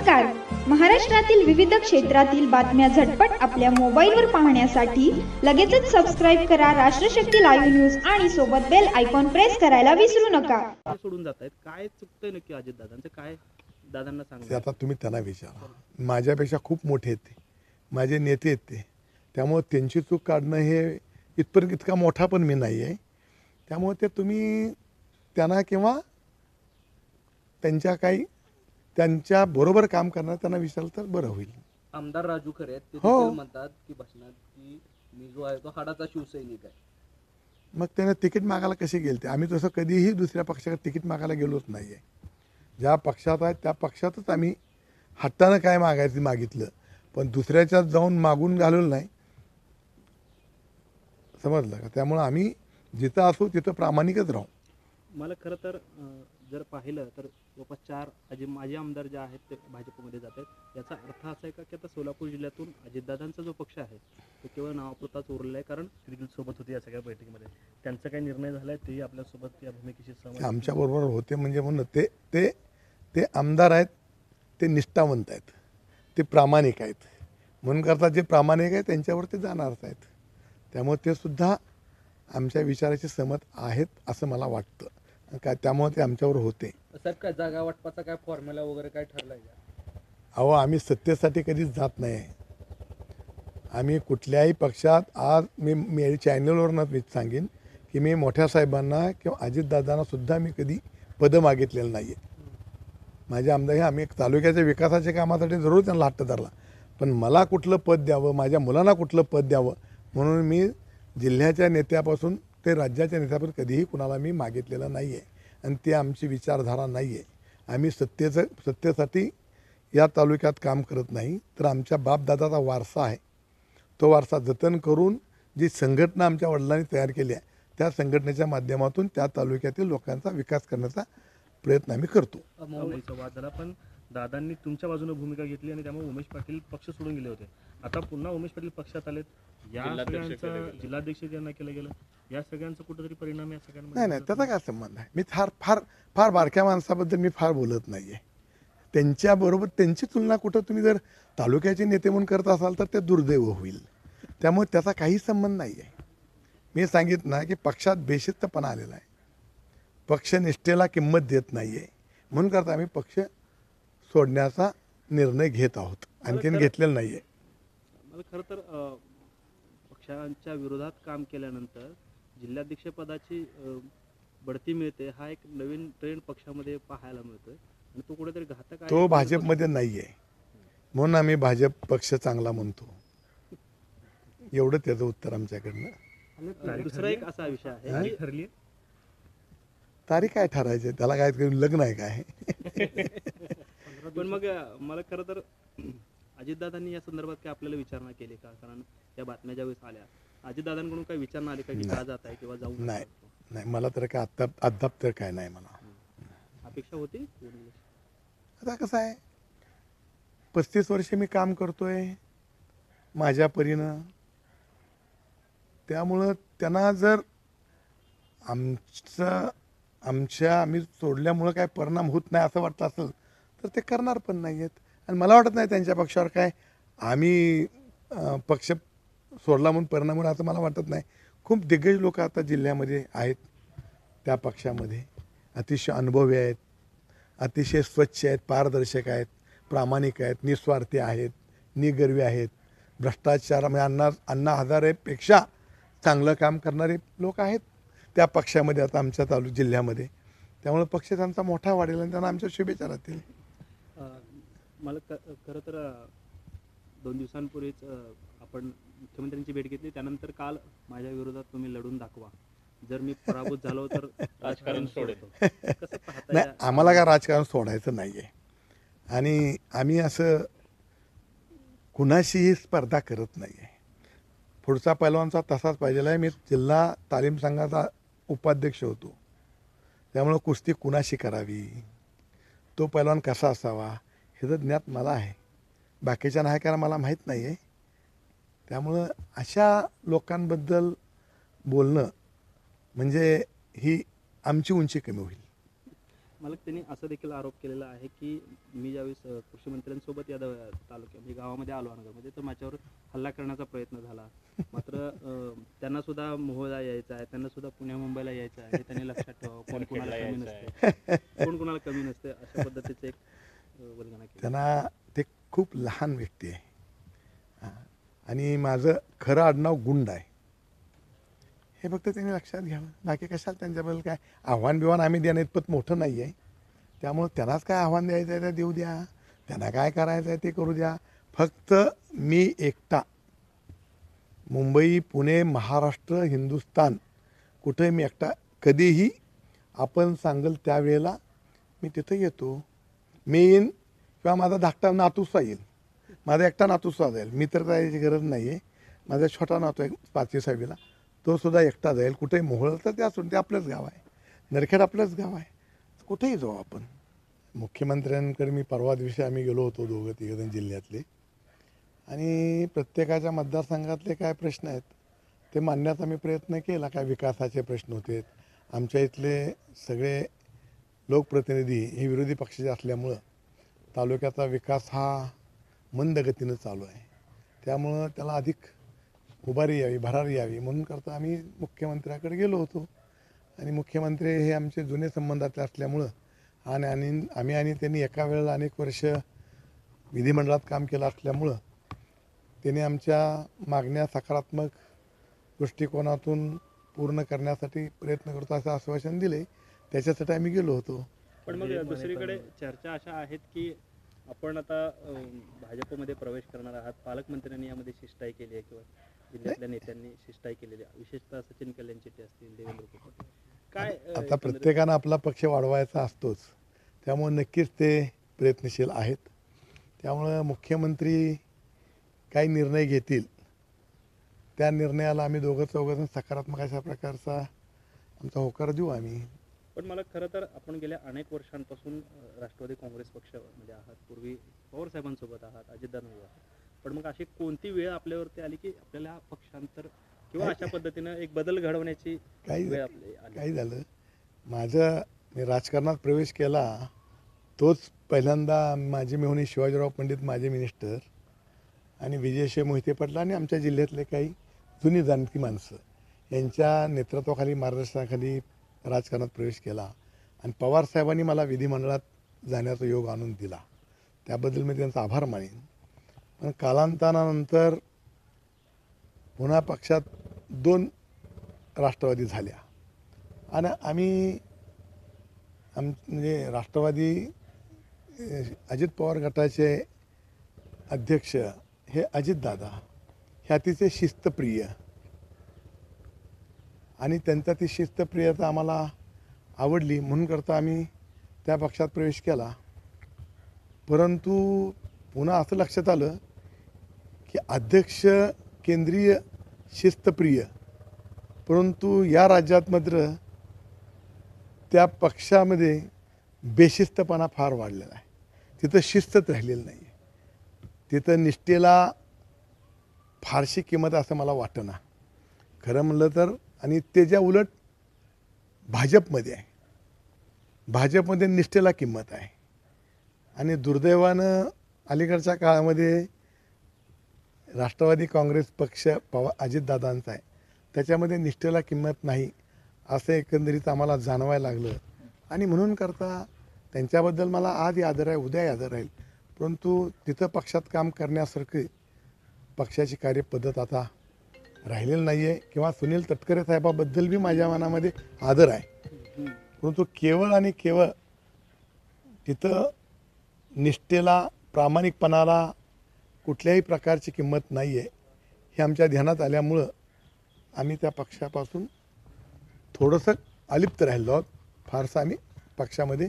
नमस्कार. महाराष्ट्रातील विविध क्षेत्रातील बातम्या झटपट आपल्या मोबाईलवर पाहण्यासाठी लगेचच सबस्क्राईब करा राष्ट्रशक्ती लाईव्ह न्यूज आणि सोबत बेल आयकॉन प्रेस करायला विसरू नका. सोडून जात आहेत, काय चुकतंय नक्की अजितदादांचं? काय दादांना सांगा. आता तुम्ही त्यांना विचारा. माझ्यापेक्षा खूप मोठे आहेत ते, माझे नेते आहेत ते. त्यामुळे त्यांची चूक काढणं हे इथपर्यंत इतका मोठा पण मी नाही आहे. त्यामुळे ते तुम्ही त्यांना किंवा त्यांच्या बरोबर काम करणार त्यांना विचारलं तर बरं होईल. आमदार राजू खरे आहेत, ते हो. देखील म्हणतात की भाषणात की मी जो आहे तो हाडाचा शिवसैनिक आहे. मग त्याने तिकीट मागायला कसे गेले? आम्ही तसं कधीही दुसऱ्या पक्षाकडे तिकीट मागायला गेलोच नाही आहे. ज्या पक्षात आहे त्या पक्षातच आम्ही हट्टानं काय मागायचं मागितलं, पण दुसऱ्याच्यात जाऊन मागून घालवलं नाही. समजलं का? त्यामुळं आम्ही जिथं असू तिथं प्रामाणिकच राहू. मला खरं तर जर पाहिलं तर जवळपास 4 माजी आमदार जे आहेत ते भाजपमध्ये जात आहेत. याचा अर्थ असा आहे का की आता सोलापूर जिल्ह्यातून अजितदादांचा जो पक्ष आहे तो केवळ नावापुरताच उरलेला आहे? कारण देखील सोबत होते या सगळ्या बैठकीमध्ये, त्यांचा काही निर्णय झाला आहे तेही आपल्यासोबत या भूमिकेशी सहमत आमच्याबरोबर होते म्हणजे म्हणून ते ते ते आमदार आहेत, ते निष्ठावंत आहेत, ते प्रामाणिक आहेत. म्हणून करता जे प्रामाणिक आहेत त्यांच्यावर ते जाणारच आहेत. त्यामुळे ते सुद्धा आमच्या विचाराशी सहमत आहेत असं मला वाटतं. काय त्यामुळे ते आमच्यावर होते. साहेब, काय जागा वाटपाचा काय फॉर्म्युला वगैरे काय ठरलाय का? अहो, आम्ही सत्तेसाठी कधीच जात नाही. आम्ही कुठल्याही पक्षात आज मी चॅनलवरनं मी सांगेन की मी मोठ्या साहेबांना किंवा अजितदादांना सुद्धा मी कधी पदं मागितलेलं नाही आहे. माझे आमदार हे आम्ही तालुक्याच्या विकासाच्या कामासाठी जरूर त्यांना हट्ट धरला, पण मला कुठलं पद द्यावं, माझ्या मुलांना कुठलं पद द्यावं म्हणून मी जिल्ह्याच्या नेत्यापासून ते राज्याच्या नेत्यापर्यंत कधीही कुणाला मी मागितलेलं नाही आहे. आणि ती आमची विचारधारा नाही आहे. आम्ही सत्तेसाठी या तालुक्यात काम करत नाही, तर आमच्या बापदादाचा वारसा आहे. तो वारसा जतन करून जी संघटना आमच्या वडिलांनी तयार केली आहे त्या संघटनेच्या माध्यमातून त्या तालुक्यातील लोकांचा विकास करण्याचा प्रयत्न आम्ही करतो. वाद झाला, पण दादांनी तुमच्या बाजूने भूमिका घेतली आणि त्यामुळे उमेश पाटील पक्ष सोडून गेले होते. आता पुन्हा उमेश पाटील पक्षात आलेत. या सगळ्यांचा जिल्हाध्यक्ष ज्यांना केलं गेलं, या सगळ्यांचा कुठेतरी परिणाम या सगळ्यांमध्ये नाही, त्याचा काय संबंध आहे? मी फार बारक्या माणसाबद्दल मी फार बोलत नाही आहे. त्यांच्याबरोबर त्यांची तुलना कुठं तुम्ही जर तालुक्याचे नेते म्हणून करत असाल तर ते दुर्दैव होईल. त्यामुळे त्याचा काही संबंध नाही आहे. मी सांगितलं ना की पक्षात बेशिस्तपणा आलेला आहे, पक्षनिष्ठेला किंमत देत नाही आहे. म्हणून करता आम्ही पक्ष सोडण्याचा निर्णय घेत आहोत, आणखीन घेतलेला नाही आहे. मला खरं तर पक्षांच्या विरोधात काम केल्यानंतर जिल्हाध्यक्षपदाची बढती मिळते, हा एक नवीन ट्रेंड पक्षामध्ये पाहायला मिळतोय आणि तो कुठेतरी घातक आहे. तो भाजपमध्ये नाही आहे, म्हणून आम्ही भाजप पक्ष चांगला म्हणतो. एवढं त्याचं उत्तर आमच्याकडनं. दुसरा एक असा विषय आहे, ठरली तारीख काय ठरायची? त्याला काय लग्न आहे काय? पण मग मला खरं तर अजितदादांनी या संदर्भात काय आपल्याला विचारणा केली का? कारण या बातम्या ज्यावेळेस आल्या अजितदादांकडून काय विचारणा आली का की का जात आहे किंवा जाऊ नाही, मला तर काय अद्याप तर काय नाही. मला अपेक्षा होती. आता कसं आहे, 35 वर्षे मी काम करतोय माझ्या परीनं. त्यामुळं त्यांना जर आम्ही सोडल्यामुळं काय परिणाम होत नाही असं वाटतं असेल तर ते करणार पण नाही आहेत. आणि मला वाटत नाही त्यांच्या पक्षावर काय आम्ही पक्ष सोडला म्हणून परिणाम होईल असं मला वाटत नाही. खूप दिग्गज लोक आता जिल्ह्यामध्ये आहेत, त्या पक्षामध्ये अतिशय अनुभवी आहेत, अतिशय स्वच्छ आहेत, पारदर्शक आहेत, प्रामाणिक आहेत, निस्वार्थी आहेत, निगर्वी आहेत. भ्रष्टाचार म्हणजे अण्णा हजारेपेक्षा चांगलं काम करणारे लोक आहेत त्या पक्षामध्ये आता आमच्या जिल्ह्यामध्ये. त्यामुळे पक्ष त्यांचा मोठा वाढेल आणि त्यांना आमच्या शुभेच्छा राहतील. मला खरं तर 2 दिवसांपूर्वीच आपण मुख्यमंत्र्यांची भेट घेतली. त्यानंतर काल माझ्या विरोधात तुम्ही लढून दाखवा, जर मी पराभूत झालो तर राजकारण सोडतो. कसं पाहता? नाही, आम्हाला काय राजकारण सोडायचं नाही आहे आणि आम्ही असं कुणाशीही स्पर्धा करत नाही आहे. पुढचा पैलवानचा तसाच पाहिजेला आहे. मी जिल्हा तालीम संघाचा उपाध्यक्ष होतो, त्यामुळं कुस्ती कुणाशी करावी, तो पैलवान कसा असावा ह्याचं ज्ञात मला आहे. बाकीच्या नाही कारण मला माहीत नाही आहे. त्यामुळं अशा लोकांबद्दल बोलणं म्हणजे ही आमची उंची कमी होईल. मला त्यांनी असं देखील आरोप केलेला आहे की मी ज्यावेळेस कृषी मंत्र्यांसोबत या तालुक्यात म्हणजे गावामध्ये आलो नगरमध्ये तर माझ्यावर हल्ला करण्याचा प्रयत्न झाला. मात्र त्यांना सुद्धा मोहोळला यायचं आहे, त्यांना सुद्धा पुण्या मुंबईला यायचं आहे, हे त्यांनी लक्षात ठेवावं. कोण कुणाला कमी नसते, कोण कुणाला कमी नसते, अशा पद्धतीचे एक वर्णना केली. त्यांना ते खूप लहान व्यक्ती आहे आणि माझं खरं आडनाव गुंड आहे हे फक्त त्यांनी लक्षात घ्यावं. बाकी कशाला त्यांच्याबद्दल काय आव्हान बिव्हान आम्ही देणं इतपत मोठं नाही आहे. त्यामुळं त्यांनाच काय आव्हान द्यायचं आहे ते देऊ द्या, त्यांना काय करायचं आहे ते करू द्या. फक्त मी एकटा मुंबई, पुणे, महाराष्ट्र, हिंदुस्तान कुठे मी एकटा कधीही आपण सांगेल त्यावेळेला मी तिथं येतो. मी येईन किंवा माझा धाकटा नातूसा येईल, माझा एकटा नातूसा जाईल, मी तर जायची गरज नाही आहे. माझा छोटा नातू आहे 5वी 6वीला, तो सुद्धा एकटा जाईल. कुठेही मोहळ तर त्या ते आपलंच गाव आहे, नरखेड आपलंच गाव आहे, कुठेही जाऊ आपण. मुख्यमंत्र्यांकडे मी परवा दिवशी आम्ही गेलो होतो 2-3 जिल्ह्यातले, आणि प्रत्येकाच्या मतदारसंघातले काय प्रश्न आहेत ते मांडण्याचा मी प्रयत्न केला. काय विकासाचे प्रश्न होते. आमच्या इथले सगळे लोकप्रतिनिधी हे विरोधी पक्षाचे असल्यामुळं तालुक्याचा विकास हा मंद गतीनं चालू आहे. त्यामुळं त्याला अधिक उभारी यावी, भरारी यावी म्हणून करता आम्ही मुख्यमंत्र्याकडे गेलो होतो. आणि मुख्यमंत्री हे आमचे जुने संबंधातले असल्यामुळं आम्ही आणि त्यांनी एका वेळेला अनेक वर्ष विधिमंडळात काम केलं असल्यामुळं त्यांनी आमच्या मागण्या सकारात्मक दृष्टिकोनातून पूर्ण करण्यासाठी प्रयत्न करतो असं आश्वासन दिले. त्याच्यासाठी आम्ही गेलो होतो. पण मग दुसरीकडे चर्चा अशा आहेत की आपण आता भाजपमध्ये प्रवेश करणार आहात, पालकमंत्र्यांनी यामध्ये शिष्टाई केली आहे किंवा जिल्ह्यातल्या नेत्यांनी शिष्टाई केलेली आहे, विशेषतः सचिन कल्याण शेट्टी असतील, देवेंद्र फडणवीस. काय आता प्रत्येकानं आपला पक्ष वाढवायचा असतोच, त्यामुळे नक्कीच ते प्रयत्नशील आहेत. त्यामुळं मुख्यमंत्री काही निर्णय घेतील त्या निर्णयाला आम्ही दोघं सकारात्मक अशा प्रकारचा आमचा होकार देऊ आम्ही. पण मला खरं तर आपण गेल्या अनेक वर्षांपासून राष्ट्रवादी काँग्रेस पक्ष म्हणजे आहात, पूर्वी पवार साहेबांसोबत आहात, अजितदादांसोबत आहात. पण मग अशी कोणती वेळ आपल्यावरती आली की आपल्याला पक्षांतर किंवा अशा पद्धतीनं एक बदल घडवण्याची वेळ आपली आली? काही झालं, मी राजकारणात प्रवेश केला तोच पहिल्यांदा माझे मेहुणे शिवाजीराव पंडित माझे मिनिस्टर आणि विजयशिव मोहिते पाटील आणि आमच्या जिल्ह्यातले काही जुनी जाणती माणसं यांच्या नेतृत्वाखाली, मार्गदर्शनाखाली राजकारणात प्रवेश केला. आणि पवारसाहेबांनी मला विधिमंडळात जाण्याचा योग आणून दिला, त्याबद्दल मी त्यांचा आभार मानेन. पण कालांतरानंतर पुन्हा पक्षात 2 राष्ट्रवादी झाल्या आणि आम्ही म्हणजे राष्ट्रवादी अजित पवार गटाचे अध्यक्ष हे अजितदादा हे अतिशय शिस्तप्रिय आणि त्यांचा ती शिस्तप्रियता आम्हाला आवडली म्हणून करता आम्ही त्या पक्षात प्रवेश केला. परंतु पुन्हा असं लक्षात आलं की अध्यक्ष केंद्रीय शिस्तप्रिय, परंतु या राज्यात मात्र त्या पक्षामध्ये बेशिस्तपणा फार वाढलेला आहे. तिथं शिस्तच राहिलेली नाही आहे, तिथं निष्ठेला फारशी किंमत असं मला वाटतं ना खरं म्हणलं तर. आणि त्याच्या उलट भाजपमध्ये आहे, भाजपमध्ये निष्ठेला किंमत आहे. आणि दुर्दैवानं अलीकडच्या काळामध्ये राष्ट्रवादी काँग्रेस पक्ष अजितदादांचा आहे, त्याच्यामध्ये निष्ठेला किंमत नाही असं एकंदरीत आम्हाला जाणवायला लागलं. आणि म्हणून करता त्यांच्याबद्दल मला आजही आदर आहे, उद्याही आदर राहील. परंतु तिथं पक्षात काम करण्यासारखी पक्षाची कार्यपद्धत आता राहिलेलं नाही आहे. किंवा सुनील तटकरे साहेबाबद्दल बी माझ्या मनामध्ये आदर आहे, परंतु केवळ आणि केवळ तिथं निष्ठेला, प्रामाणिकपणाला कुठल्याही प्रकारची किंमत नाही आहे हे आमच्या ध्यानात आल्यामुळं आम्ही त्या पक्षापासून थोडंसं अलिप्त राहिलो आहोत. फारसं आम्ही पक्षामध्ये